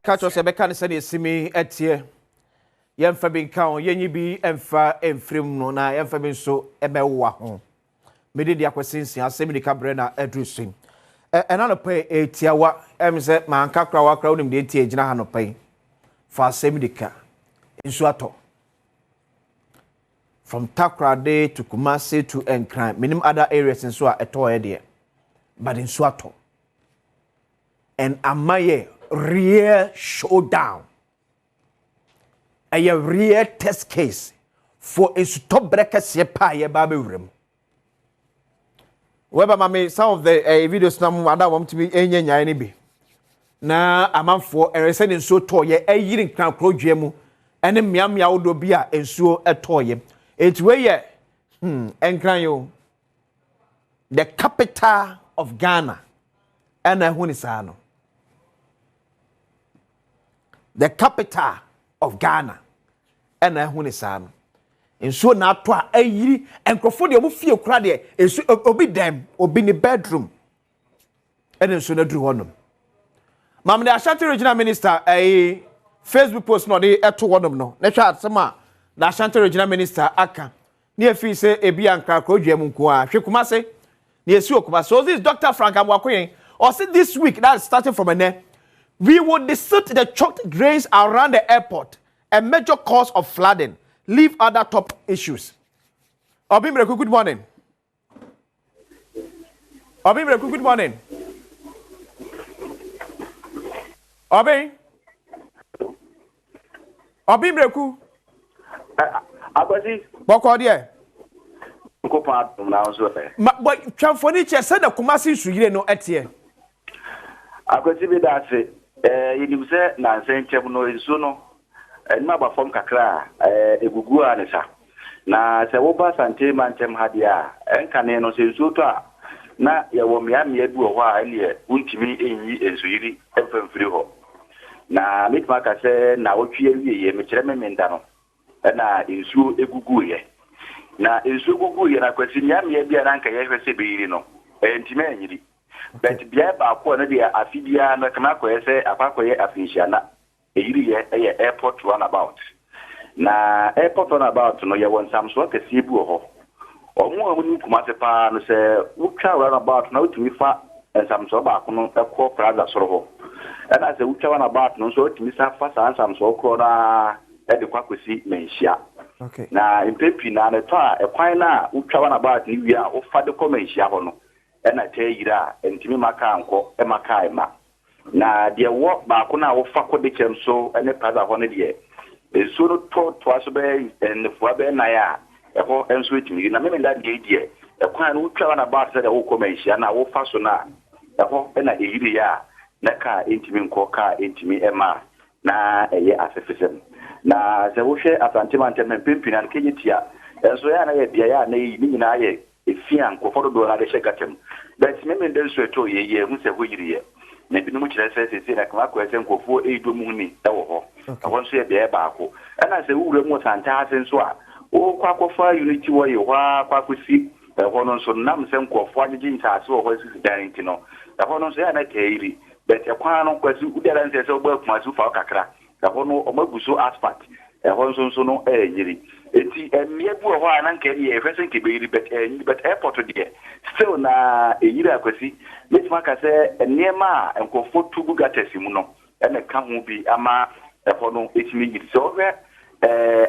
catch us a mechanic and simi at here. Yam Fabin count, Yenny be and far and film no na and Fabin so a bewa home. Made the acquisition, Asem Yi Di Ka Brena addressing. And I pay a tiawa, MZ, man, Kakra, crowd him the age, and I pay for Asem Yi Di Ka in Suato. From Takra Day to Kumasi to Enkran, minimum other areas in Sua at all idea, but in Suato. And Amaye real showdown. A real test case for a stop breaker sepa baby room. Weba mame some of the videos na ada wam to be enya any be. Na amanfo eresen nso toye ayirin kan krodwe mu ene miamia wodo bia ensuo etoye. Etwe enkran yo. The capital of Ghana. Ana hunisa no. The capital of Ghana. And I want to say, and so now to a year and crofo de feel crowded, and so obi them, obi in the bedroom. And then so they drew on them. Mamma, the Ashanti Regional Minister, a Facebook post not the at one of them. No, let's chat some. The Ashanti Regional Minister, Aka, near fee say a bianca crojamunkwa, Shikumase, near Suokuma. So this Dr. Frank Amwakwe, or said this week that starting from a net, we will dissect the choked drains around the airport. A major cause of flooding. Leave other top issues. Obimreku, good morning. Obimreku, good morning. Obimreku. Abasi. Boko there. Nko pa na so fe. Boy, Chamfoni che said the Kumasi suyire no etie. Abasi be that say yinim se na nsenchem no enso no enma ba fom kakra egugu anisa na se wo ba sante mantem hadia enkane no se enso to a na ye wo miamia bi wo a ne untimi enyi enso yiri emfamfiri ho na mitma ka se na wotwe awie ye mekere memenda no na enso egugu ye na enso egugu ye na kwasi miamia bi na nka ye hwese be yiri no entime enyiri but bia ba ko na dia afibia na kama ko ese apakoye afishia na eyiri ye airport runabout na airport runabout no ye won samso ka siebu ho omo amuni kuma se pa no se utwa runabout na utumi fa samso ba ko no ekọ plaza soro ho na se utwa runabout no so utumi sa fa samso ko na e de kwakosi menhia okay na impepi na ne to a ekwan na utwa runabout ni wi a o fa de ko menhia ho no ena teyira entimi maka anko e maka ema na de wo ba ko na wo fa ko de kemso ene plaza ho ne de so no to aso be en fo be na ya e ho enso etimi na me nda de de e kwan no twa na ba se de wo ko menhia na wo fa so na e ho ena eyiri ya na ka entimi nko ka entimi ema na eye asefesem na se wo hwe asante mantem pempina na kenyetia enso ya na ye bia ya na yi ni na ye efian ko fodo do na de shekatem but me den so to ye hu se ho yiri ye na bi no mu kire se na kama ko ese nkofo edo mu ni e wo ho awon so ye bia ba ko na se wure mu santa asen so a o kwa kofa unity wo ye wa kwa kosi e ho no so nam se nkofo agigi ntaase wo ho sisi dan ti no e ho no so ya na teiri but e kwa no kwasi udara nse se ogba kuma su fa kakra e ho no o maguso asphalt e ho so no e yiri eti emie bu ho ana nke ye efese nke be yiri but airport there still na eyiri akwasi metima ka se niema enkofo tubu gatasi mu no ene ka ho bi ama e ho no etimi yiri so we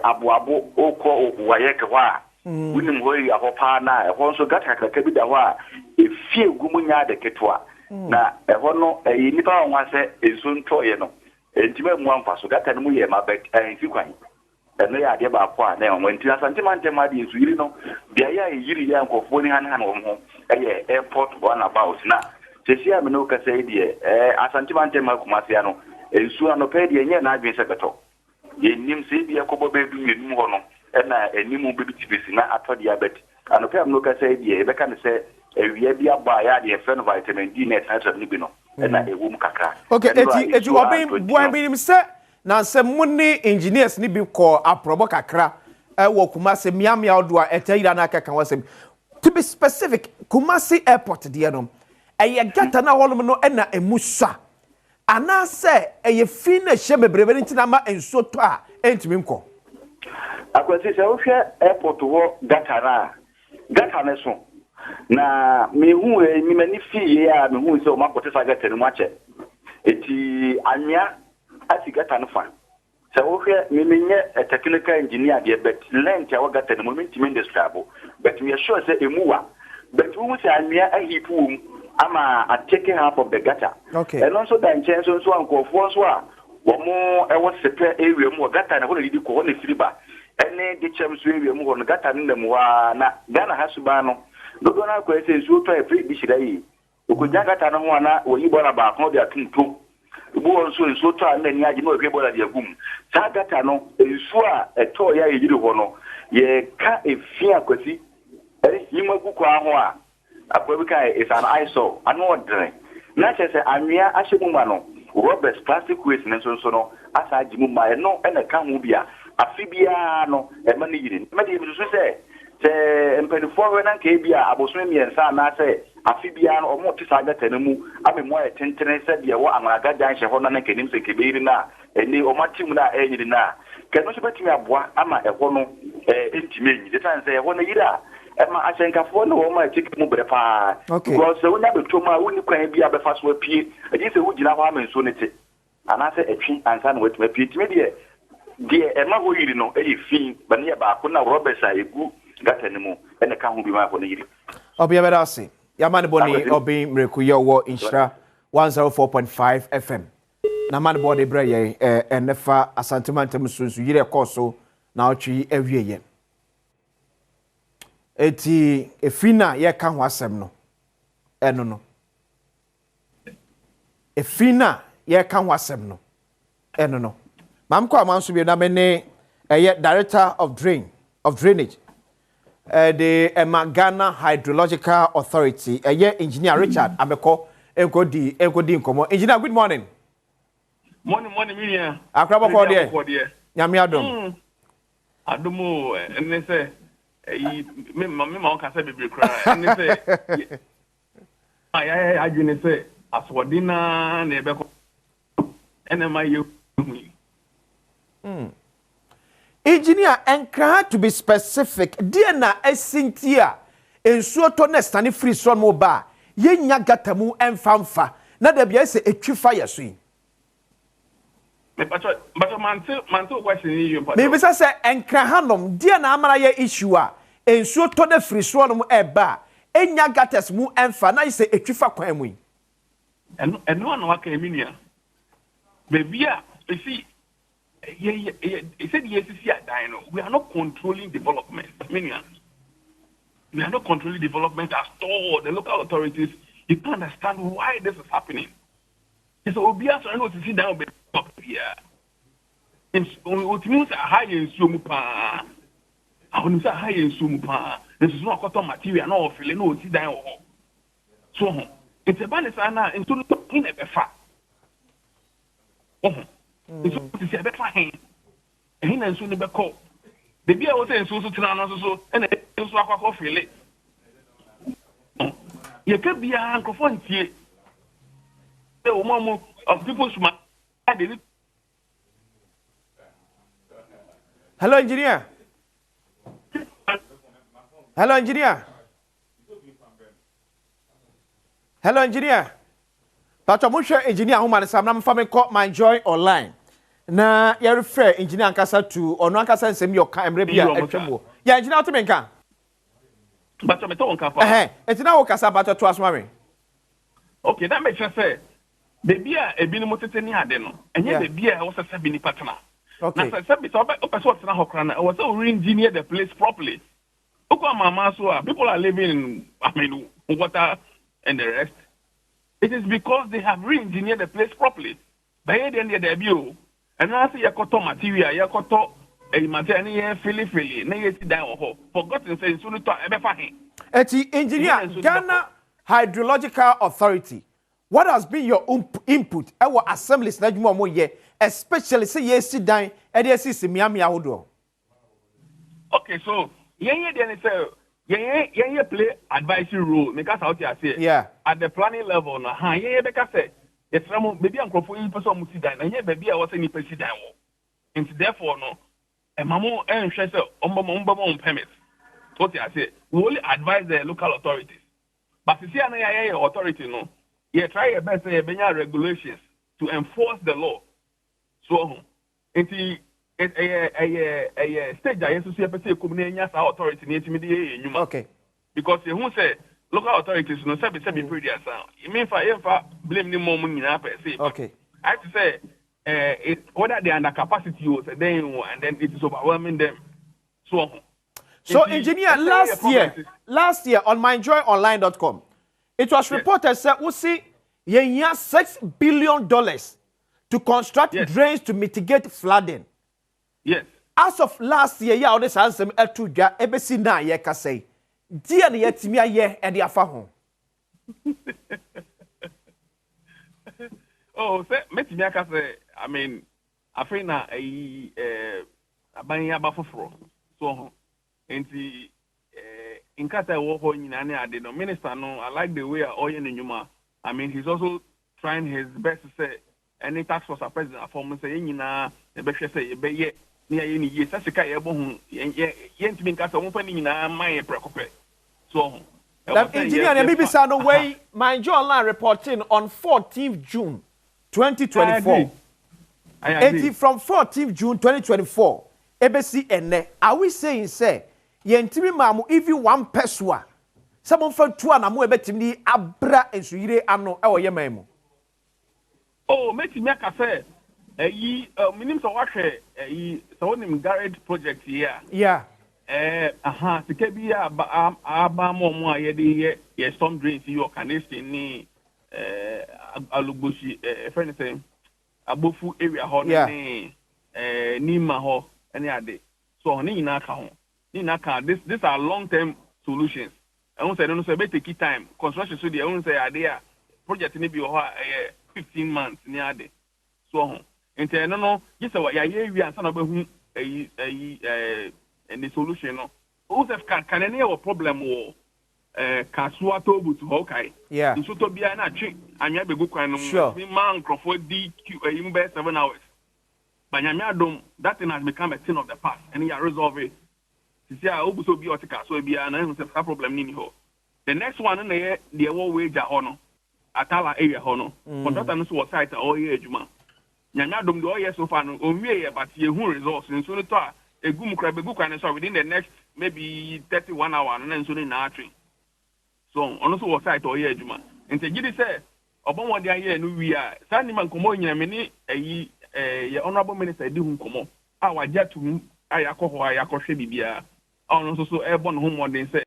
aboabo okọ waye ke ho a unim ho yi ahopa na e ho so gata kakra bi da ho a efie gumu nya de ketwa na e ho no nipa onwa se ezunto ye no entime mu amfa so gata no mu ye ma bet enfi kwan ene ya de ba kwa na mo ntia santimante ma de zuri no bia ya yiri ya nkofo ni han wo ho eye airport runabout na sesi a me no ka sai de asantimante ma kuma sia no ensu ano pe de nye na adwen se beto ye nim se bia ko bo be du nim ho no na enimu be bitibisi na atodi abet ano pe am no ka sai de be ka ne se ewia bia ba ya de fe no vitamin D net na ni bi no na ewu mu kakra okay eti obi buan bi nim se na se munni engineers ni bi ko aprobo kakra wo Kumasi miamia odo a etayira na aka kan wasem to be specific Kumasi airport de no eye gata na holum no na emusa ana say eye fi na hye bebrebe ntina ma enso to a entimi nko akwasi se wo hwe airport wo gata ne so na mehu mi mani fi ye a mehu se o makote sa gata ne mu ache eti anya asigata no fa se wo hwe mi menye technical engineer de but lent ya wo gata ne mu ntimi industry but me sure say emuwa but wo se anya ahipu ama atake half of the gutter. Okay. And also the chance so ankofo so a wo mo e wo sepe area mu gutter na ho na di ko na firiba. Ene de chem so area mu ho no gutter na mu wa na Ghana hasuba no. Dodo na ko ese so to e free bi shira yi. Okoja gutter no ho na wo yi bora ba ko de atuntum. Bu won so to na ni age na o hwe bora de agum. Sa gutter no ensu a eto ya yiri ho no ye ka efia kwasi. Yimagu kwa ho a Akwebika is an ISO, an ordinary. Not as Amia Ashimumano, Robert's plastic waste and so no, as I Jimuma, no, and a Camubia, a Fibiano, a money eating. Maybe to say, Empenfor and Kabia, Aboswimi and San, I say, a Fibiano or Motisaga Tenemu, I mean, more attention, said, yeah, what I'm a guy, Shahona, and him say Kibirina, and the Omatimuna, Edina. Cannot bet me a boy, I'm a woman, intimate. The time say, I want to eat that. Emma Asenkafo no ma take mu brepa because when you be toma woni kwan bia be fa so apie e dey say wo gina ho amenso nete ana say etwi ansa na wetu apie timi de Emma ho yiri no e fi ba ne ba ko na Robert sa egu gata ne mu e ne ka ho bi ma ko ne yiri obia be dasi ya man boni obi mreku ye wo inshra 104.5 FM na man body bra ye enefa asantemantam sunsu yire koso na otwi awie ye eti efina ye ka ho asem no eno no efina ye ka ho asem no eno no mam kwa manso bi na me ne director of drainage the Ghana Hydrological Authority engineer Richard Ameko enkodi nkomo engineer good morning morning media akraba for there nyame adom adomo ene se me ma ka se bebre kra ene se ay ajune se aswodina na ebe ko ene ma ye engineer enkra to be specific dia na esintia ensuo to na stane free son mo ba yenya gatamu emfamfa na da bia se etwifa yeso yi but man question you me bisa se enkra hanom dia na amara ye issue a ensuo to na free son mo eba enya gatas mu emfa na se etwifa kwan mu yi eno na waka eminia bebia see he said yes, we are not controlling development. We are not controlling development at all. The local authorities, you can't understand why this is happening. It's obvious I know to sit down up here. It means a high in Sumupa. I want to say high in Sumupa. This is not cotton material, no feeling, no sit down. So it's a balance and to in a fat. It's a better hand. And he knows when the call. The beer was saying so to and it's like a coffee. You can be a microphone here. The woman of people's mind. Hello, engineer. Hello, engineer. Hello, engineer. Pato mo hwe engineer ho man sam na mfa me call my joy online na ye refer engineer ankasa to ono ankasa nsem yo ka emre bia atwemo ya engineer to me nka Pato me to nka fa engineer wo kasa pato to asma me okay that makes sense the bia ebi ni motete ni ade no enye the bia wo sese bi ni patna okay na sese bi so person na hokra na wo say we engineer the place properly okwa mama so people are living in water and the rest. It is because they have re-engineered the place properly. By the end of the debut, and now see your cotton material, your cotton, a material, fili, na you sit down or forgotten saying soon to ever find. Eti engineer, Ghana Hydrological Authority. What has been your input? Our assemblies na juma mo ye, especially say ye sit down, and ye see Miami ahodo. Okay, so ye then say. Yeah, play advisory role. Because out here say, yeah. At the planning level, because say Yes, maybe I'm going for some Musidine, and yet baby I was any president. And therefore, no, and Mamma and Shessa, on permits. What I say, we only advise the local authorities. But you see, an authority, no, you try your best to regulations to enforce the law. So, a stage I used to see a community authority near to Okay. Because who said local authorities no say be pretty as sound. You mean for blame the moment in say. Okay. I have to say whether they are under capacity or then and then it is overwhelming them. So engineer, last year on myjoyonline.com, it was reported that we see $6 billion to construct drains to mitigate flooding. Yes. As of last year, yeah, this answer to ja ebesi na ye ka say. Dia na yetimi aye e de afa ho. Oh, say metimi aka say, I mean, afei na aban ya ba foforo. So enti inkata wo ho nyina na ade no minister no, I like the way oye nyuma. I mean, he's also trying his best to say any task force president form say nyina e be hwe say e be ye ni aye ni ye sasika ye bo hu ye ntimi nkasa wo fa ni nyina man ye prekope. So engineer na BBC no way my Joe Online reporting on 14th June 2024. I agree. From 14th June 2024 ebesi ene are we saying say ye ntimi mamu even one person someone for two na mo ebetimi abra ensuyire ano e wo ye man mu. Oh, metimi aka say minim so wahwe so onim garage project here. Yeah. Sike bi aba mo a ye storm drains your canation ni alugboshi friend say abofu area ho ni nima ho any ade so ni nyina ka ho ni na ka this are long term solutions. I won't say no say be take time construction so dey I won't say ade a project ni bi ho 15 months ni ade so ho ente no you say ya ye wi ansa na be hu and the solution no who say can any problem wo kasua to but okay yeah so to bia na twi anya be go kwan no me man crofo di you be 7 hours but nyame adom that thing has become a thing of the past and you resolve it see a obuso bi otika so bia na say that problem ni ho the next one na ye the wo wage ho no atala area ho no contractor no so site all year adwuma nyame adom the all year so far no onwie ye but ye hu results nso no to a egum kra begu kwan so within the next maybe 31 hours and then so na train so ono so site all year adwuma ente gidi say obon wode aye no wi a sa ni man komo nyina me ni ye honorable minister di hu komo a waja to ayakoho ayakohwe bibia ono so ebo no ho modern say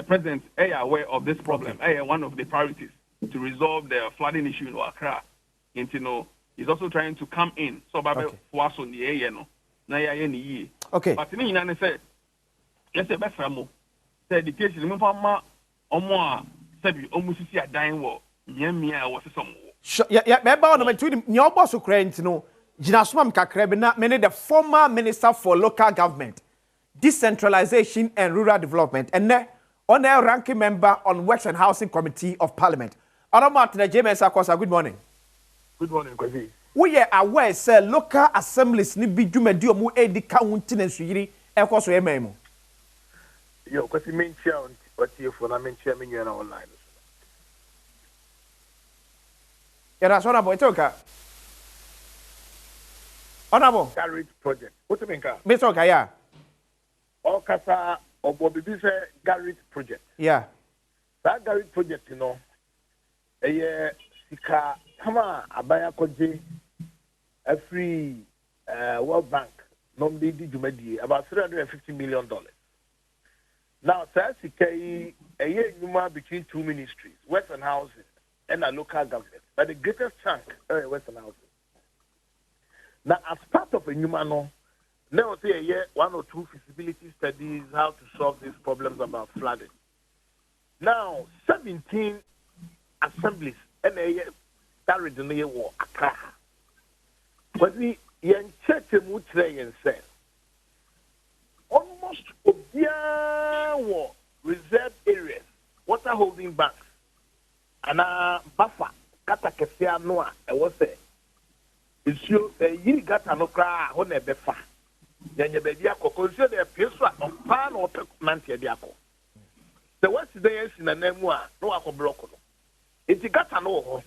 president aware of this problem one of the priorities to resolve the flooding issue in Accra into no he's also trying to come in so babe was on the area no na ya ye ni yi okay but ni nyina ne say yes e be framo say education mo fa ma omo a sabi omo sisi adan wo nyamia a wo sesom wo ya me ba no me tu ni oboso krent no gina soma m kakra bi na me the former minister for local government decentralization and rural development and on a ranking member on Works and Housing Committee of Parliament. Adamat na James Akosa, good morning. Good morning, Kwazi. We are aware say local assemblies ni bi dwumadi omu edi ka hunti na suyiri ekoso ememu. Yo, Kwazi mentia on what you for na mentia menu na online. Ya na sona boy toka. Honorable Garage project. What you mean ka? Me toka ya. O kasa obo bibi say garage project. Yeah. That garage project, you know, sika kama abaya koje every World Bank normally di jumadi about $350 million. Now, sika numa between two ministries, Western Housing and a local government, but the greatest chunk Western Housing. Now, as part of a numa now say one or two feasibility studies how to solve these problems about flooding. Now, 17 assemblies and carried in the war Accra. But the young church would say and say almost reserved areas, water holding banks, and a buffer gata kɛseɛ no a ɛwɔ sɛ nsuo yiri gata no koraa hɔ na ɛbɛfa yɛnyɛ baabi akɔkɔ nsuo na ɛpie so a ɔpaa na ɔpɛ nanteɛ de akɔ sɛ wasi dɛ yɛsi nanan mu a na wakɔ blɔk no eti gata no wɔ hɔ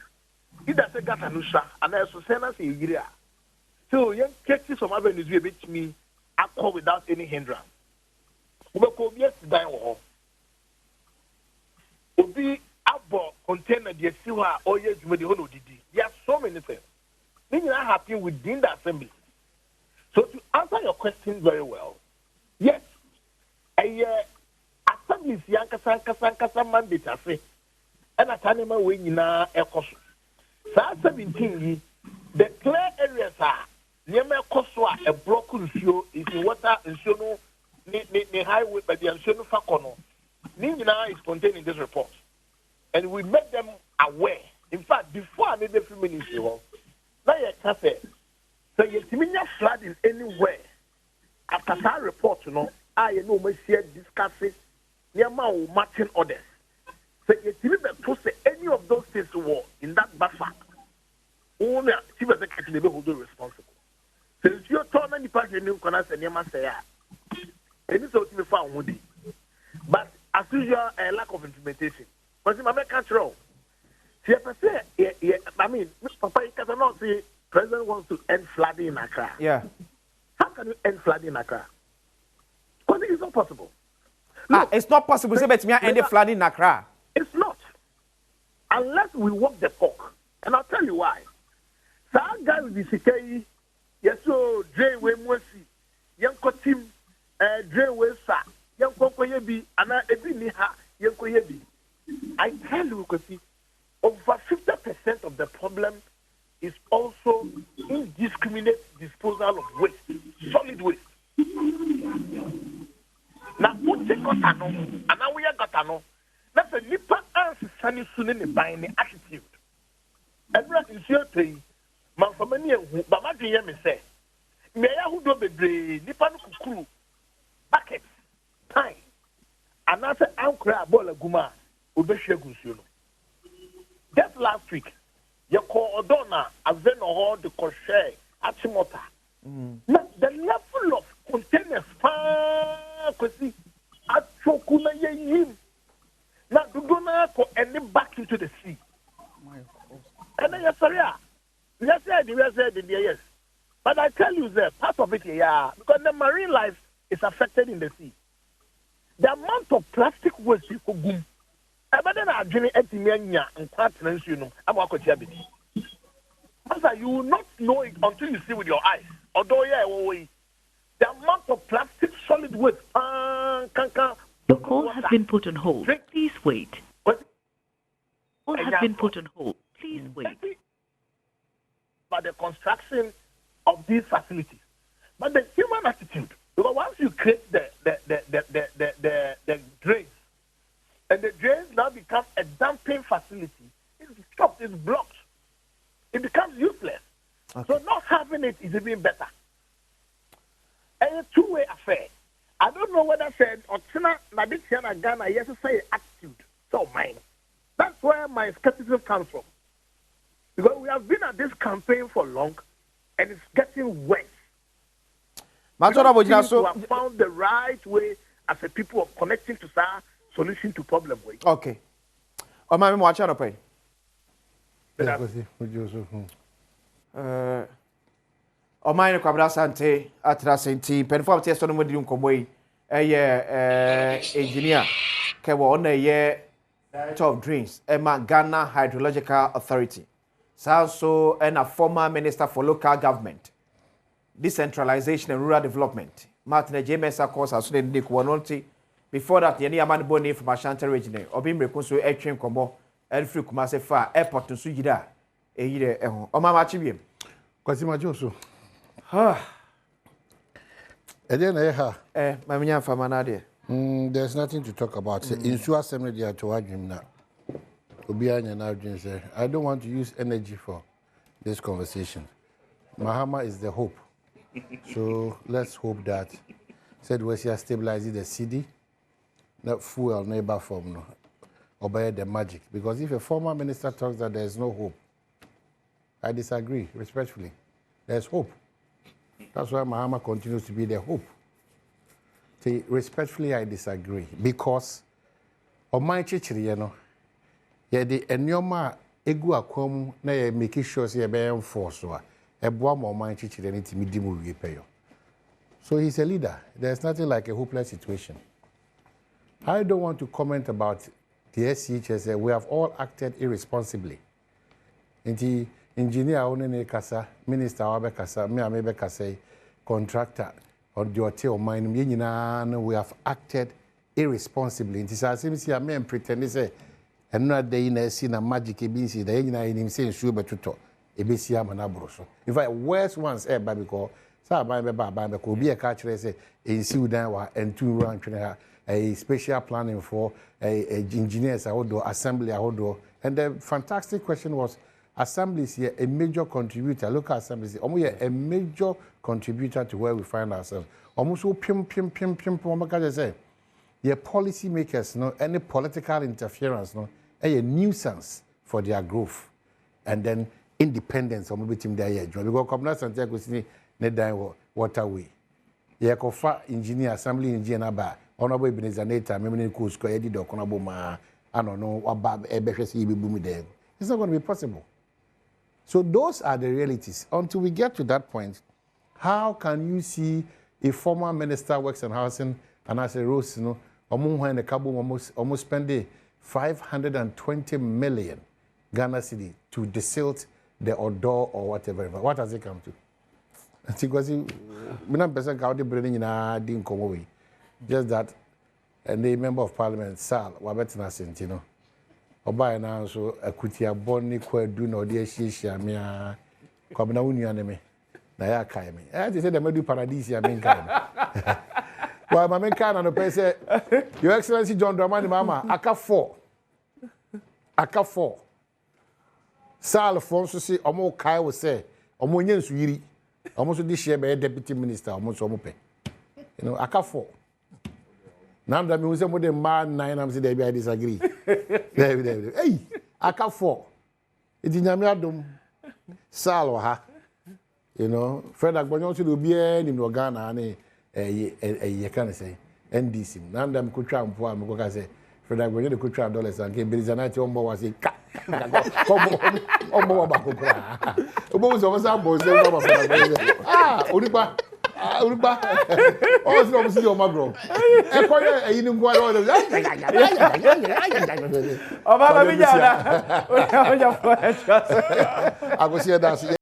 ida sɛ gata no sua anaa ɛso sɛ na sɛ yɛyiri a so yɛn kɛkyi some avenues bi ebetumi akɔ without any hindrance wobɛkɔ obi esi dan wɔ hɔ obi abɔ container deɛ si hɔ a ɔyɛ adwuma de hɔ na odidi there are so many things ne nyinaa happen within the assembly so to answer your question very well yes ɛyɛ assemblies yɛ ankasa mandate ase ɛna saa nneɛma wɔ nyinaa ɛkɔ so saa 17 yi the clear areas a nneɛma ɛkɔ so a ɛblɔk nsuo is water nsuo no ne highway baabi a nsuo no fa kɔ no ne nyinaa is contained in this report and we make them aware in fact before I made the few minutes hɔ na yɛ ka sɛ yɛtumi nya flooding anywhere after that report no a yɛ ne ɔmo ahyia discussing nneɛma a wɔ matching orders sɛ yɛtumi bɛto sɛ any of those things wɔ in that buffer wɔn na chief executive na ebe hold responsible sɛ nsuo tɔ na nipa hwɛ ne nkɔla sɛ nneɛma sɛ a ɛni sɛ ɔtumi fa ɔmo di but as usual lack of implementation because my catch roll see I mean papa you can not say president wants to end flooding in Accra. Yeah, how can you end flooding in Accra? Because it's not possible. Look, it's not possible to say end the flooding in Accra. It's not unless we walk the talk, and I'll tell you why. So our guy with the CKE, yes, so Dre we Mosi, young team, Dre we Sa, young Koyebi, and Ebi Niha, young Koyebi. I tell you, because over 50% of the problem is also indiscriminate disposal of waste, solid waste. Now, what take Gotano, and now we are Gotano. That's a nipa answer sunny soon in the buying attitude. Everyone is here to man for many, but my dear me say, may I who do the nipa kukuru, buckets, time, and after Uncle Bola Guma. Just last week, you call Odona, Aveno, the Crochet, Achimota. Now, the level of containers, now, do not go any back into the sea. And then, yes, yes. But I tell you, that part of it, yeah, because the marine life is affected in the sea. The amount of plastic waste people boom. But I drink etimenya and continents, you know. I'm a coach. You will not know it until you see with your eyes. Although, yeah, the amount of plastic solid waste. Your call has been put on hold. Please wait. Call has been put on hold. Please wait. But the construction of these facilities, but the human attitude. Because once you create the drains, and the drains now become a dumping facility, it's stopped, it's blocked. It becomes useless. Okay. So not having it is even better. And a two-way affair. I don't know whether said or China, Naditiana, Ghana, yes, say attitude. So mine. That's where my skepticism comes from. Because we have been at this campaign for long, and it's getting worse. We have found the right way as a people of connecting to our solution to problem way. Okay. O ma mi mo acha no pay. O ma ni kwabra sante atra senti perform te so no modi nkomo yi engineer ke wo na Director of Drains Ghana Hydrological Authority. So and a former minister for local government, decentralization and rural development. Martin James course as soon as Wanonti. Before that, the man born from Ashanti region, Obim Reconso Atrium Combo, and Free Kumase Far Airport to Sujida, a year on Mama Chibium. Quasima Joso. Ha. And then, Mamma Famanadia. There's nothing to talk about. In Sua Assembly, they are to argue now. I don't want to use energy for this conversation. Mahama is the hope. So let's hope that said we are stabilizing the city, not fuel neighbor form, no, obey the magic. Because if a former minister talks that there is no hope, I disagree, respectfully. There's hope. That's why Mahama continues to be the hope. See, respectfully, I disagree. Because on my chichiri, you know, the enyoma egu akwam na ye make sure say be enforce so eboa mo man chichiri ni timi di mu wie peyo. So he's a leader. There's nothing like a hopeless situation. I don't want to comment about the SCHS. We have all acted irresponsibly. Inti engineer onene kasa, minister wabe kasa, me amebe kasa, contractor or the hotel mine we have acted irresponsibly. Inti sa simisi ame pretend say another day na see na magic ebisi da nyina him say nsuo betuto ebesi amana broso. In fact, worst ones eba because sa ban be ba ban be ko bi e ka kire say ensi udan wa entu ran twene ha a special planning for engineers ahodo assembly ahodo. And the fantastic question was, assemblies here a major contributor, local assemblies here a major contributor to where we find ourselves. Almost so pim say your policy makers no any political interference no a nuisance for their growth and then independence or maybe team there because community and take ne dan waterway. Ye kofa engineer assembly engineer ba honorable Ebenezer Nata me ko square di do kono ma ano no aba ebehwese ibebu mi dem. It's not going to be possible. So those are the realities. Until we get to that point, how can you see a former minister works and housing and as a rose, you know, almost spending 520 million Ghana cedi to desilt the odor or whatever. What has it come to? Just that and the member of parliament, Sal, Wabetina Sentino. Oba na so akutia bonni kwadu na odi ahihia me a kwabena wonu me na ya kai me they say the medu paradise ya me kai wa ma me kai na no pese your excellency John Dramani Mama aka 4 Sal fon so si omo kai wo say omo nyansu yiri omo so di share be deputy minister omo so omo pe you know aka 4 now that me say mo de man 9 am say there be I disagree. Hey, aka 4. It is nyame adom. Sal ha. You know, Fred Agbonyo so do bia ni no Ghana na ye kan say NDC. Now that me ko twa mpo am ko ka say Fred Agbonyo de ko twa dollars and ke Berizanati ombo wa say ka. Ombo ba ko kra. Obo so sa bo say ba Fred Agbonyo. Ah, onipa Uruba. Oh, so obviously your magro. E ko ye eyin ngwa lo. O ba ba bi ja na. O ja fo e. I go see that.